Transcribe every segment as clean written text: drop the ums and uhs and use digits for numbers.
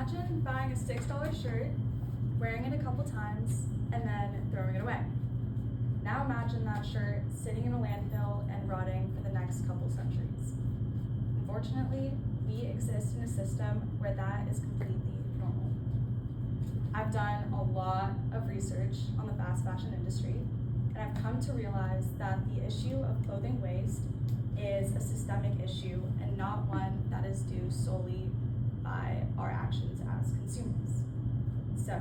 Imagine buying a $6 shirt, wearing it a couple times, and then throwing it away. Now imagine that shirt sitting in a landfill and rotting for the next couple centuries. Unfortunately, we exist in a system where that is completely normal. I've done a lot of research on the fast fashion industry, and I've come to realize that the issue of clothing waste is a systemic issue and not one that is due solely by our actions as consumers. So,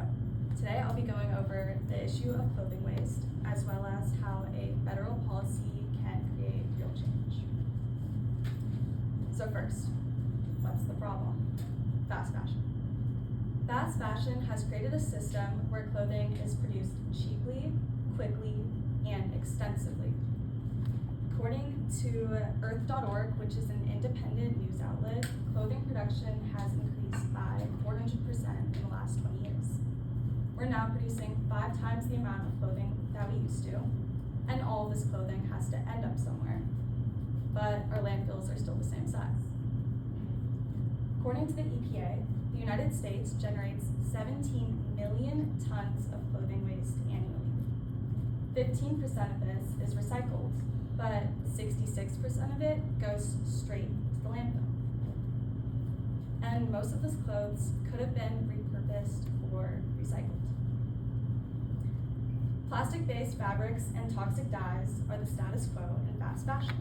today I'll be going over the issue of clothing waste as well as how a federal policy can create real change. So first, what's the problem? Fast fashion. Fast fashion has created a system where clothing is produced cheaply, quickly, and extensively. According to Earth.org, which is an independent news outlet, clothing production has increased by 400% in the last 20 years. We're now producing 5 times the amount of clothing that we used to, and all this clothing has to end up somewhere. But our landfills are still the same size. According to the EPA, the United States generates 17 million tons of clothing waste annually. 15% of this is recycled, but 66% of it goes straight to the landfill. And most of this clothes could have been repurposed or recycled. Plastic-based fabrics and toxic dyes are the status quo in fast fashion.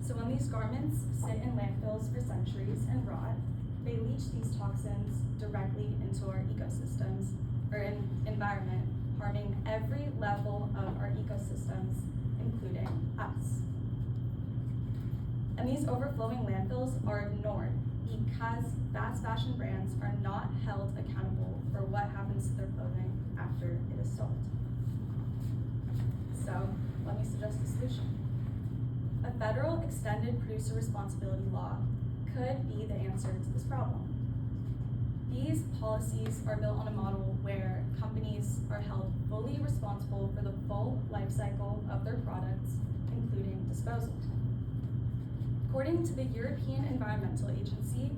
So when these garments sit in landfills for centuries and rot, they leach these toxins directly into our ecosystems or environment, harming every level of our ecosystems, including us. And these overflowing landfills are ignored because fast fashion brands are not held accountable for what happens to their clothing after it is sold. So, let me suggest a solution. A federal extended producer responsibility law could be the answer to this problem. These policies are built on a model where companies are held fully responsible for the full life cycle of their products, including disposal. According to the European Environmental Agency,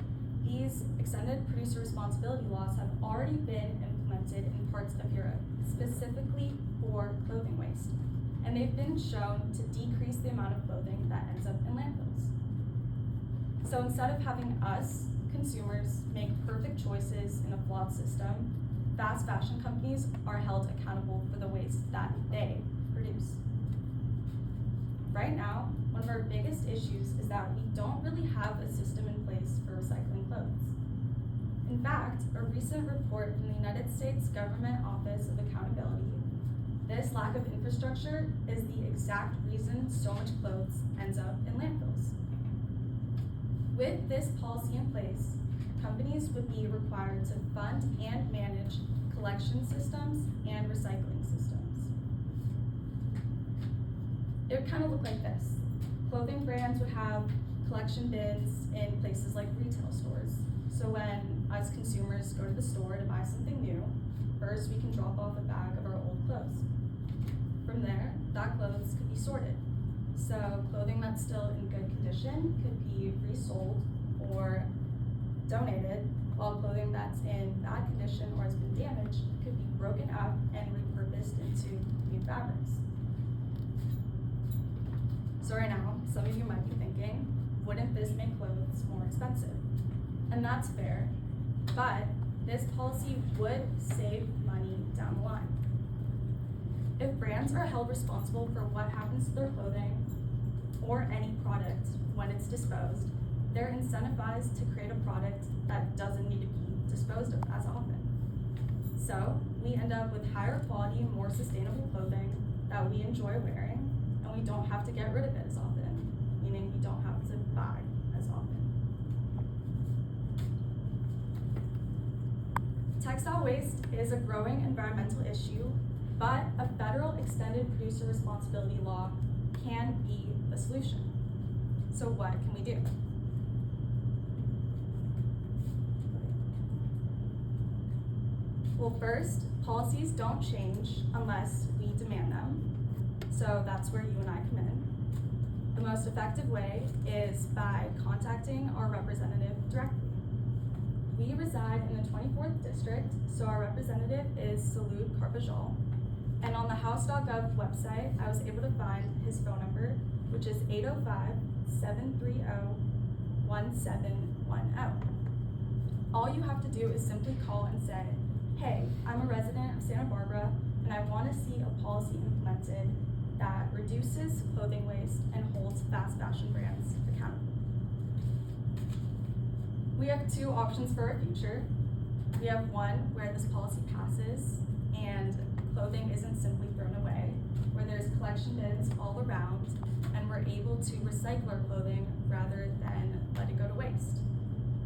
these extended producer responsibility laws have already been implemented in parts of Europe, specifically for clothing waste, and they've been shown to decrease the amount of clothing that ends up in landfills. So instead of having us, consumers, make perfect choices in a flawed system, fast fashion companies are held accountable for the waste that they produce. Right now, one of our biggest issues is that we don't really have a system in place for recycling clothes. In fact, a recent report from the United States Government Office of Accountability, this lack of infrastructure is the exact reason so much clothes ends up in landfills. With this policy in place, companies would be required to fund and manage collection systems and recycling systems. It would kind of look like this. Clothing brands would have collection bins in places like retail stores. So when us consumers go to the store to buy something new, first we can drop off a bag of our old clothes. From there, that clothes could be sorted. So clothing that's still in good condition could be resold or donated, while clothing that's in bad condition or has been damaged could be broken up and repurposed into new fabrics. So right now, some of you might be thinking, wouldn't this make clothes more expensive? And that's fair, but this policy would save money down the line. If brands are held responsible for what happens to their clothing or any product when it's disposed, they're incentivized to create a product that doesn't need to be disposed of as often. So we end up with higher quality, more sustainable clothing that we enjoy wearing, and we don't have to get rid of it as often, meaning we don't have to buy as often. Textile waste is a growing environmental issue, but a federal extended producer responsibility law can be the solution. So what can we do? Well, first, policies don't change unless we demand them. So that's where you and I come in. The most effective way is by contacting our representative directly. We reside in the 24th district, so our representative is Salud Carvajal. And on the House.gov website, I was able to find his phone number, which is 805-730-1710. All you have to do is simply call and say, hey, I'm a resident of Santa Barbara, and I want to see a policy implemented that reduces clothing waste and holds fast fashion brands accountable. We have two options for our future. We have one where this policy passes and clothing isn't simply thrown away, where there's collection bins all around and we're able to recycle our clothing rather than let it go to waste.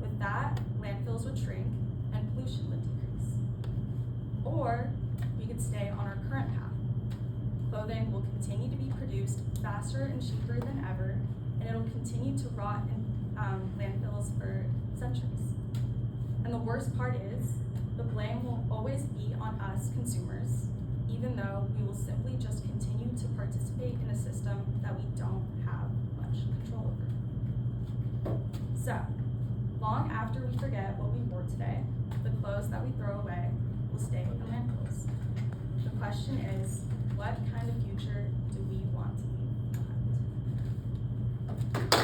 With that, landfills would shrink and pollution would decrease. Or we could stay on our current path. Clothing will continue to be produced faster and cheaper than ever, and it'll continue to rot in landfills for centuries. And the worst part is, the blame will always be on us consumers, even though we will simply just continue to participate in a system that we don't have much control over. So, long after we forget what we wore today, the clothes that we throw away will stay in landfills. The question is, what kind of future do we want to leave behind?